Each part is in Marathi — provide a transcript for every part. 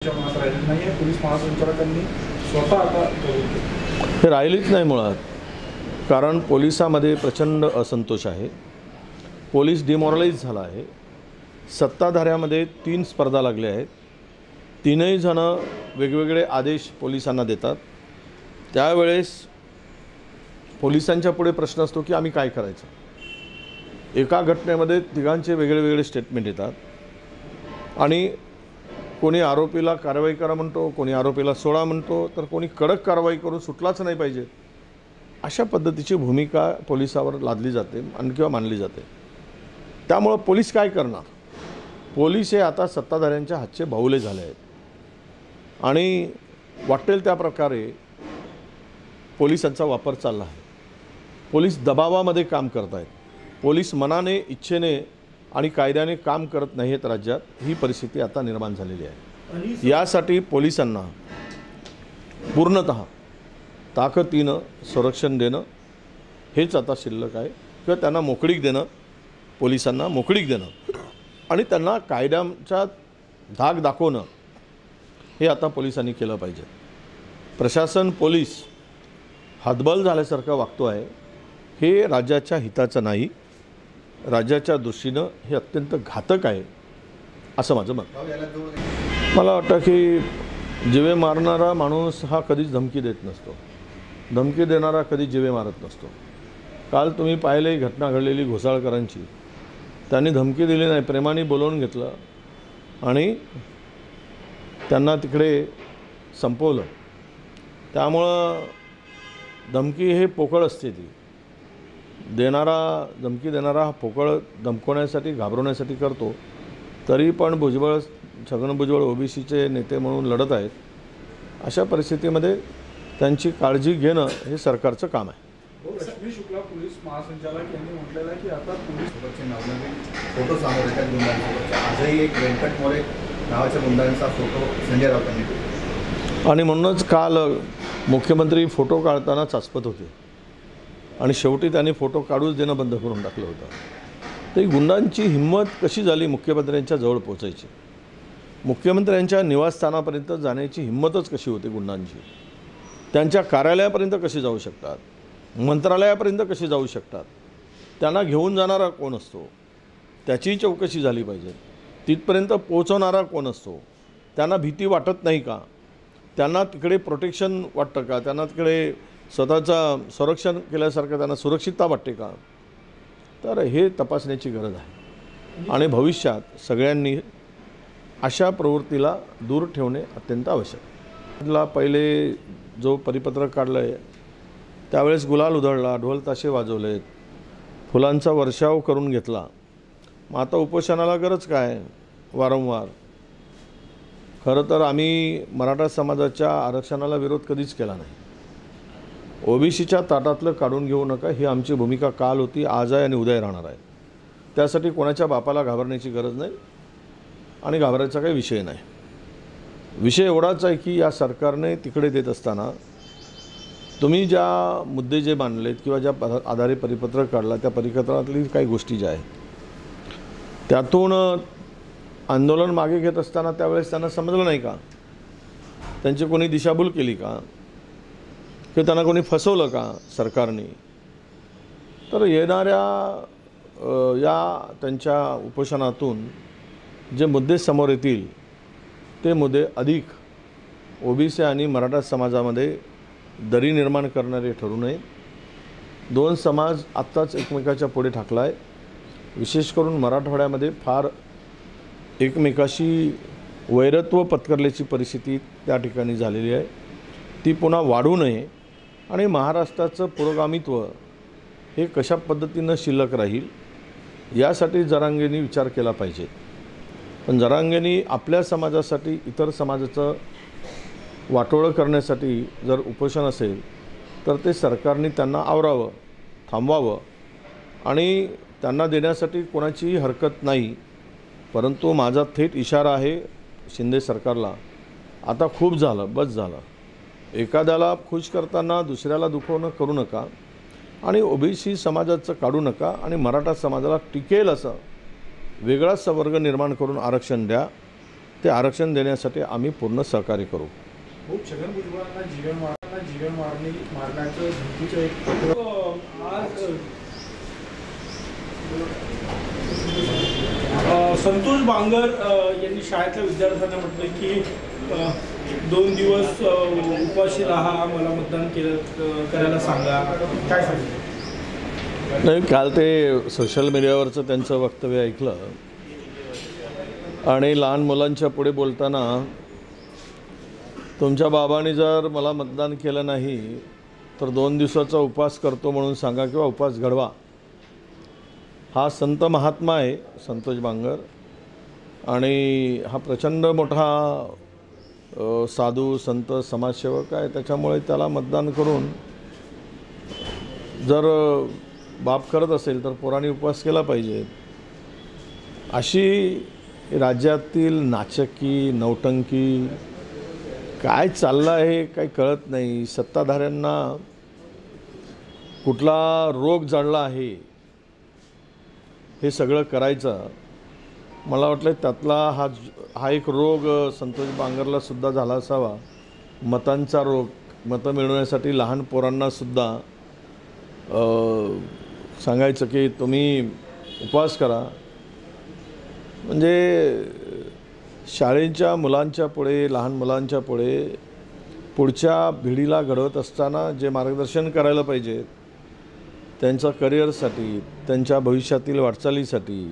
पोलीस महासंचालकांनी स्वतः आता हे राहिलीच नाही मुळात, कारण पोलिसांमध्ये प्रचंड असंतोष आहे. पोलीस डिमोरलाइज झाला आहे. सत्ताधाऱ्यामध्ये 3 स्पर्धा लागल्या आहेत. तीनही जण वेगवेगळे आदेश पोलिसांना देतात. त्यावेळेस पोलिसांच्या पुढे प्रश्न असतो की आम्ही काय करायचं. एका घटनेमध्ये तिघांचे वेगळे स्टेटमेंट येतात आणि कोणी आरोपीला कारवाई करा म्हणतो, कोणी आरोपीला सोडा म्हणतो, तर कोणी कडक कारवाई करून सुटलाच नाही पाहिजे. अशा पद्धतीची भूमिका पोलिसावर लादली जाते आणि किंवा मानली जाते. त्यामुळे पोलीस काय करणार. पोलीस हे आता सत्ताधाऱ्यांच्या हातचे बाहुले झाले आहेत आणि वाटेल त्या प्रकारे पोलिसांचा वापर चालला आहे. पोलीस दबावामध्ये काम करत आहेत. पोलीस मनाने, इच्छेने आणि कायद्याने काम करत नाहीत. राज्यात ही परिस्थिती आता निर्माण झालेली आहे. यासाठी पोलिसांना पूर्णतः ताकदीनं संरक्षण देणं हेच आता शिल्लक आहे, किंवा त्यांना मोकळीक देणं, पोलिसांना मोकळीक देणं आणि त्यांना कायद्याचा धाक दाखवणं हे आता पोलिसांनी केलं पाहिजे. प्रशासन, पोलीस हतबल झाल्यासारखं वागतो आहे. हे राज्याच्या हिताचं नाही. राज्याच्या दृष्टीनं हे अत्यंत घातक आहे असं माझं मत. मला वाटतं की जीवे मारणारा माणूस हा कधीच धमकी देत नसतो. धमकी देणारा कधी जीवे मारत नसतो. काल तुम्ही पाहिले घटना घडलेली घोसाळकरांची. त्यांनी धमकी दिली नाही, प्रेमाने बोलवून घेतलं आणि त्यांना तिकडे संपवलं. त्यामुळं धमकी हे पोकळ असते. ती धमकी देणारा हा पोकळ धमकवण्यासाठी, घाबरवण्यासाठी करतो. तरी पण छगन भुजबळ ओबीसीचे नेते म्हणून लढत आहेत. अशा परिस्थितीमध्ये त्यांची काळजी घेणं हे सरकारचं काम आहे. रश्मी शुक्ला पोलीस महासंचालक यांनी म्हटलेलं आहे की आता पोलीस फोटो समोर येतात गुंडांसोबत. आजही एक व्यंकट मोरे नावाच्या गुंडांचा फोटो संजय राऊतांनी दिला आणि म्हणूनच काल मुख्यमंत्री फोटो काढताना चाचपत होते आणि शेवटी त्यांनी फोटो काढूच देणं बंद करून टाकलं होतं. तरी गुंडांची हिंमत कशी झाली मुख्यमंत्र्यांच्या जवळ पोहोचायची. मुख्यमंत्र्यांच्या निवासस्थानापर्यंत जाण्याची हिंमतच कशी होती गुंडांची. त्यांच्या कार्यालयापर्यंत कशी जाऊ शकतात, मंत्रालयापर्यंत कशी जाऊ शकतात. त्यांना घेऊन जाणारा कोण असतो, त्याची चौकशी झाली पाहिजे. तिथपर्यंत पोहोचवणारा कोण असतो, त्यांना भीती वाटत नाही का, त्यांना तिकडे प्रोटेक्शन वाटतं का, त्यांना तिकडे स्वतःचा संरक्षण केल्यासारखं त्यांना सुरक्षितता वाटते का. तर हे तपासण्याची गरज आहे आणि भविष्यात सगळ्यांनी अशा प्रवृत्तीला दूर ठेवणे अत्यंत आवश्यक आहे. पहिले जो परिपत्रक काढलं आहे त्यावेळेस गुलाल उधळला, ढोल ताशे वाजवलेत, फुलांचा वर्षाव करून घेतला. मग आता उपोषणाला गरज काय वारंवार. खरं तर आम्ही मराठा समाजाच्या आरक्षणाला विरोध कधीच केला नाही. ओबीसीच्या ताटातलं काढून घेऊ नका ही आमची भूमिका काल होती, आज आहे आणि उद्या राहणार आहे. त्यासाठी कोणाच्या बापाला घाबरण्याची गरज नाही आणि घाबरायचा काही विषय नाही. विषय एवढाच आहे की या सरकारने तिकडे देत असताना तुम्ही ज्या मुद्दे जे मांडलेत किंवा ज्या आधारे परिपत्रक काढला त्या परिपत्रकातली काही गोष्टी ज्या आहेत त्यातून आंदोलन मागे घेत असताना त्यावेळेस त्यांना समजलं नाही का, त्यांची कोणी दिशाभूल केली का, की त्यांना कोणी फसवलं का सरकारने. तर येणाऱ्या या त्यांच्या उपोषणातून जे मुद्दे समोर येतील ते मुद्दे अधिक ओबीसी आणि मराठा समाजामध्ये दरी निर्माण करणारे ठरू नये. 2 समाज आत्ताच एकमेकाच्या पुढे ठाकला आहे. विशेष करून मराठवाड्यामध्ये फार एकमेकाशी वैरत्व पत्करल्याची परिस्थिती त्या ठिकाणी झालेली आहे. ती पुन्हा वाढू नये आणि महाराष्ट्राचं पुरोगामित्व हे कशा पद्धतीनं शिल्लक राहील यासाठी जरांगेंनी विचार केला पाहिजे. पण जरांगेंनी आपल्या समाजासाठी इतर समाजाचं वाटोळं करण्यासाठी जर उपोषण असेल तर ते सरकारने त्यांना आवरावं, थांबवावं आणि त्यांना देण्यासाठी कोणाचीही हरकत नाही. परंतु माझा थेट इशारा आहे शिंदे सरकारला, आता खूप झालं, बस झालं. एखाद्याला खुश करताना दुसऱ्याला दुखवणं करू नका आणि ओबीसी समाजाचं काढू नका आणि मराठा समाजाला टिकेल असं वेगळाच वर्ग निर्माण करून आरक्षण द्या. ते आरक्षण देण्यासाठी आम्ही पूर्ण सहकार्य करू. छगन भुजबळांना जीवन मारण्याचं धमकीचं एक पत्र आज संतोष बांगर यांनी शाळेतल्या विद्यार्थ्यांना म्हटलं की 2 दिवस उपाशी राहा, मला मतदान करायला सांगा. काय सांगितलं? नाही, काल ते सोशल मीडियावरचं त्यांचं वक्तव्य ऐकलं आणि लहान मुलांच्या पुढे बोलताना तुमच्या बाबांनी जर मला मतदान केलं नाही तर 2 दिवसाचा उपवास करतो म्हणून सांगा किंवा उपवास घडवा. हा संत महात्मा आहे संतोष बांगर आणि हा प्रचंड मोठा साधू संत समाजसेवक आहे. त्याच्यामुळे त्याला मतदान करून जर बाप करत असेल तर पोरांनी उपवास केला पाहिजे. अशी राज्यातील नाचक्की नौटंकी काय चाललं आहे काही कळत नाही. सत्ताधाऱ्यांना कुठला रोग जडला आहे हे सगळं करायचं. मला वाटलं त्यातला हा एक रोग संतोष बांगरला सुद्धा झाला असावा, मतांचा रोग. मतं मिळवण्यासाठी लहान पोरांनासुद्धा सांगायचं की तुम्ही उपवास करा. म्हणजे शाळेच्या मुलांच्या पुढे लहान मुलांच्या पुढे पुढच्या पिढीला घडवत असताना जे मार्गदर्शन करायला पाहिजे त्यांच्या करिअरसाठी त्यांच्या भविष्यातील वाटचालीसाठी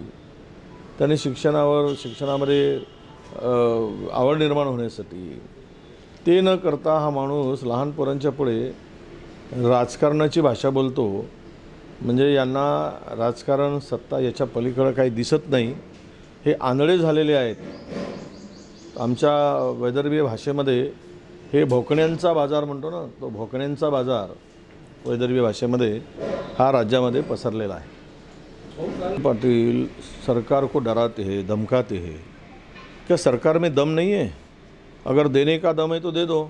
त्यांनी शिक्षणामध्ये आवड निर्माण होण्यासाठी ते न करता हा माणूस लहान पोरांच्या पुढे राजकारणाची भाषा बोलतो. म्हणजे यांना राजकारण सत्ता याच्या पलीकडं काही दिसत नाही. हे आंधळे झालेले आहेत. आमच्या वैदर्भीय भाषेमध्ये हे भोकण्यांचा बाजार म्हणतो ना, तो भोकण्यांचा बाजार वैदर्भीय भाषेमध्ये हा राज्यामध्ये पसरलेला आहे. पाटील सरकार को डराते हैं, धमकाते हैं. क्या सरकार में दम नहीं है? अगर देने का दम है तो दे दो.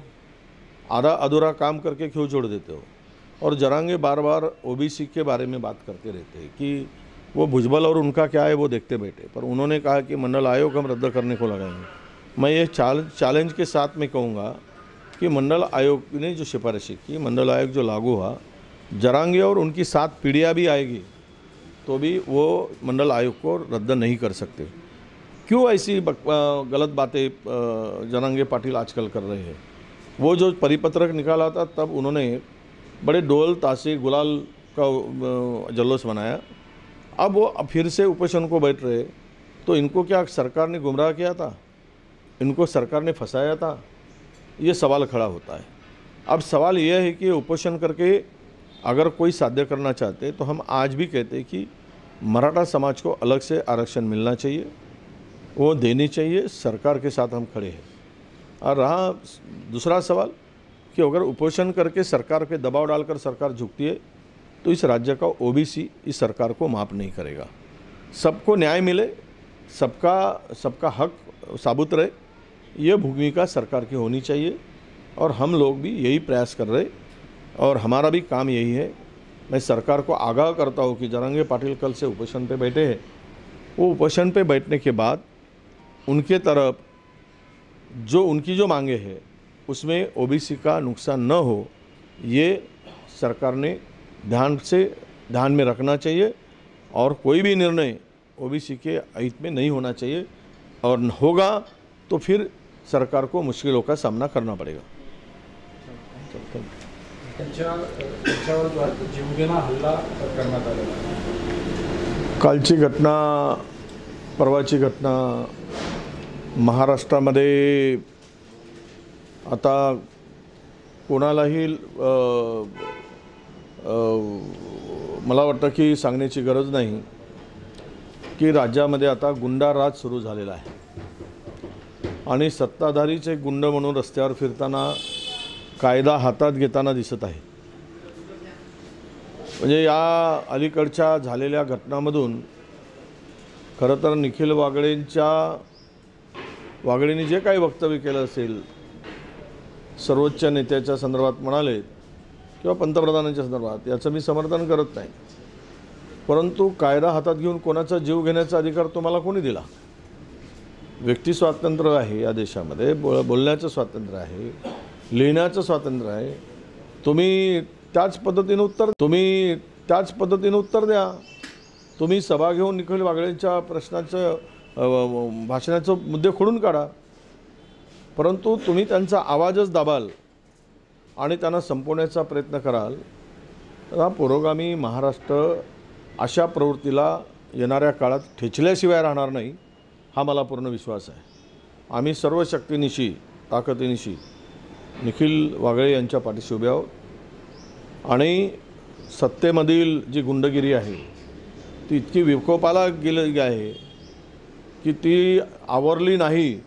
आधा अधूरा काम करके क्यों छोड़ देते हो? और जरांगे बार बार ओबीसी के बारे में बात करते रहते हैं कि वो भुजबल और उनका क्या है वो देखते बैठे. पर उन्होंने कहा कि मंडल आयोग हम रद्द करने को लगाएंगे. मैं ये चैलेंज के साथ में कहूँगा कि मंडल आयोग ने जो सिफारिशें की, मंडल आयोग जो लागू हुआ, जरांगे और उनकी 7 पीढ़ियाँ भी आएगी तो भी वो मंडल आयोग को रद्द नहीं कर सकते. क्यों ऐसी गलत बातें जरांगे पाटिल आजकल कर रहे हैं? वो जो परिपत्रक निकाला था तब उन्होंने बड़े ढोल ताशे गुलाल का जल्लोष बनाया. अब वो फिर से उपोषण को बैठ रहे. तो इनको क्या सरकार ने गुमराह किया था? इनको सरकार ने फंसाया था? ये सवाल खड़ा होता है. अब सवाल यह है कि उपोषण करके अगर कोई साध्य करना चाहते तो हम आज भी कहते हैं कि मराठा समाज को अलग से आरक्षण मिलना चाहिए, वो देनी चाहिए. सरकार के साथ हम खड़े हैं. और रहा दूसरा सवाल कि अगर उपोषण करके सरकार पे दबाव डालकर सरकार झुकती है तो इस राज्य का ओबीसी इस सरकार को माफ़ नहीं करेगा. सबको न्याय मिले, सबका हक साबुत रहे, ये भूमिका सरकार की होनी चाहिए. और हम लोग भी यही प्रयास कर रहे और हमारा भी काम यही है. मैं सरकार को आगाह करता हूँ कि जरांगे पाटिल कल से उपोषण पे बैठे हैं. वो उपोषण पे बैठने के बाद उनके तरफ उनकी जो मांगे हैं उसमें ओबीसी का नुकसान न हो, ये सरकार ने ध्यान में रखना चाहिए. और कोई भी निर्णय ओबीसी के हित में नहीं होना चाहिए. और होगा तो फिर सरकार को मुश्किलों का सामना करना पड़ेगा. त्याच्यावर जो आहे जीवघेणा हल्ला करण्यात आलेला. कालची घटना, परवाची घटना महाराष्ट्रामध्ये आता कोणालाही मला वाटतं की सांगण्याची गरज नाही की राज्यामध्ये आता गुंडाराज सुरू झालेला आहे. आणि सत्ताधारीचे गुंड म्हणून रस्त्यावर फिरताना कायदा हातात घेताना दिसत आहे. म्हणजे या अलीकडच्या झालेल्या घटनांमधून खरं तर निखिल वागळेंनी जे काही वक्तव्य केलं असेल, सर्वोच्च नेत्याच्या संदर्भात म्हणाले किंवा पंतप्रधानांच्या संदर्भात, याचं मी समर्थन करत नाही. परंतु कायदा हातात घेऊन कोणाचा जीव घेण्याचा अधिकार तुम्हाला कोणी दिला? व्यक्ती स्वातंत्र्य आहे या देशामध्ये, बोलण्याचं स्वातंत्र्य आहे, लिहिण्याचं स्वातंत्र्य आहे. तुम्ही त्याच पद्धतीनं उत्तर द्या. तुम्ही सभा घेऊन निखिल वागळेंच्या प्रश्नाचं भाषणाचं मुद्दे खोडून काढा, परंतु तुम्ही त्यांचा आवाजच दाबाल आणि त्यांना संपवण्याचा प्रयत्न कराल तर हा पुरोगामी महाराष्ट्र अशा प्रवृत्तीला येणाऱ्या काळात ठेचल्याशिवाय राहणार नाही, हा मला पूर्ण विश्वास आहे. आम्ही सर्व शक्तीनिशी ताकदीनिशी निखिल वागळे यांच्या पाठीशी उभे आहोत आणि सत्तेमधील जी गुंडगिरी आहे ती इतकी विकोपाला गेली आहे की ती आवरली नाही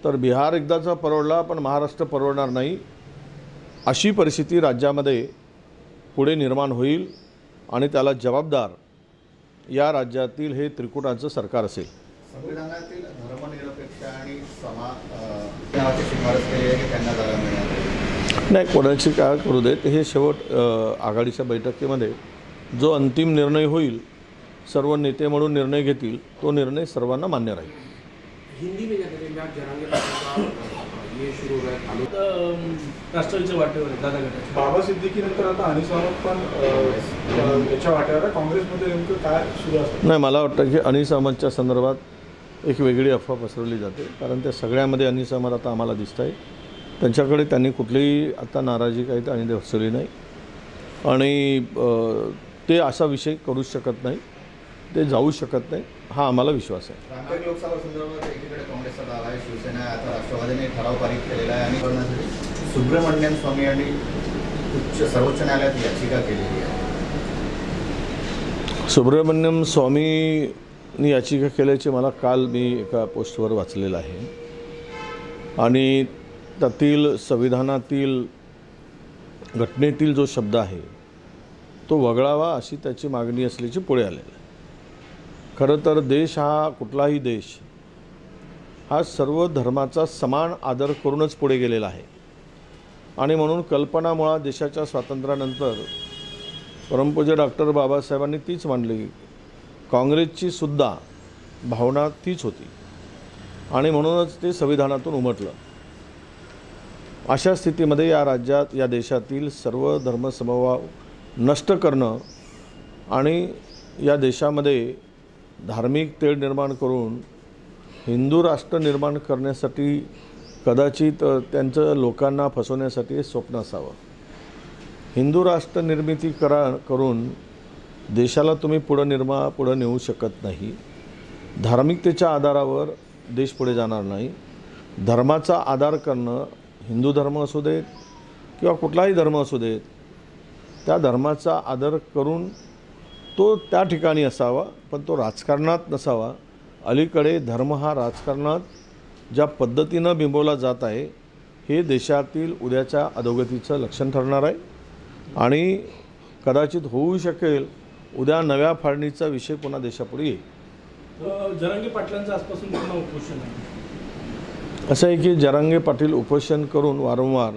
तर बिहार एकदाचा परवडला पण महाराष्ट्र परवडणार नाही, अशी परिस्थिती राज्यामध्ये पुढे निर्माण होईल आणि त्याला जबाबदार या राज्यातील हे त्रिकुटाचं सरकार असेल. संविधानातील धर्मनिरपेक्ष आणि नावाची शिफारस केली आहे की त्यांना जागा मिळणार नाही, कोणाची काय करू देत, हे शेवट आघाडीच्या बैठकीमध्ये जो अंतिम निर्णय होईल, सर्व नेते म्हणून निर्णय घेतील, तो निर्णय सर्वांना मान्य राहील. हिंदी में जरांगे ये शुरू हो रहा है राष्ट्रवादीच्या वाटेवर आहे दादा गटाच्या. बाबा सिद्दीकीनंतर आता अनिस अहमद पण याच्या वाटेवर आहे. काँग्रेसमध्ये नेमकं काय सुरू असतं? नाही, मला वाटतं की अनिस अहमदच्या संदर्भात एक वेगळी अफवा पसरवली जाते, कारण त्या सगळ्यामध्ये अनिस अहमद आता आम्हाला दिसत आहे. त्यांच्याकडे त्यांनी कुठलीही आता नाराजी काही आणि दर्शवली नाही आणि ते असा विषय करू शकत नाही, ते जाऊ शकत नाही, हा आम्हाला विश्वास आहे. रामटेक लोकसभा संदर्भात एकीकडे काँग्रेसचा दावा आहे, शिवसेना आता राष्ट्रवादीने ठराव पारित केलेला आहे आणि करण्यासाठी सुब्रमण्यम स्वामी आणि सर्वोच्च न्यायालयात याचिका केलेली आहे. सुब्रमण्यम स्वामींनी याचिका केल्याचे मला काल मी एका पोस्टवर वाचलेलं आहे आणि त्यातील संविधानातील घटनेतील जो शब्द आहे तो वगळावा अशी त्याची मागणी असल्याची पुढे आलेलं आहे. खरं तर देश हा, कुठलाही देश हा सर्व धर्माचा समान आदर करूनच पुढे गेलेला आहे आणि म्हणून कल्पना मुळात देशाच्या स्वातंत्र्यानंतर परमपूज्य डॉक्टर बाबासाहेबांनी तीच मांडली. काँग्रेसची सुद्धा भावना तीच होती आणि म्हणूनच ते संविधानातून उमटलं. अशा स्थितीमध्ये या राज्यात, या देशातील सर्व धर्मसमभाव नष्ट करणं आणि या देशामध्ये धार्मिक तेढ निर्माण करून हिंदू राष्ट्र निर्माण करण्यासाठी कदाचित त्यांचं लोकांना फसवण्यासाठी हे स्वप्न असावं. हिंदू राष्ट्र निर्मिती करून देशाला तुम्ही पुढं नेऊ शकत नाही. धार्मिकतेच्या आधारावर देश पुढे जाणार नाही. धर्माचा आधार करणं, हिंदू धर्म असू देत किंवा कुठलाही धर्म असू देत, त्या धर्माचा आदर करून तो त्या ठिकाणी असावा, पण तो राजकारणात नसावा. अलीकडे धर्म हा राजकारणात ज्या पद्धतीनं बिंबवला जात आहे हे देशातील उद्याच्या अधोगतीचं लक्षण ठरणार आहे आणि कदाचित होऊ शकेल उद्या नव्या फाळणीचा विषय पुन्हा देशापुढे येईल. जरांगे पाटलांचं आजपासून पूर्ण उपोषण आहे. असं आहे की जरांगे पाटील उपोषण करून वारंवार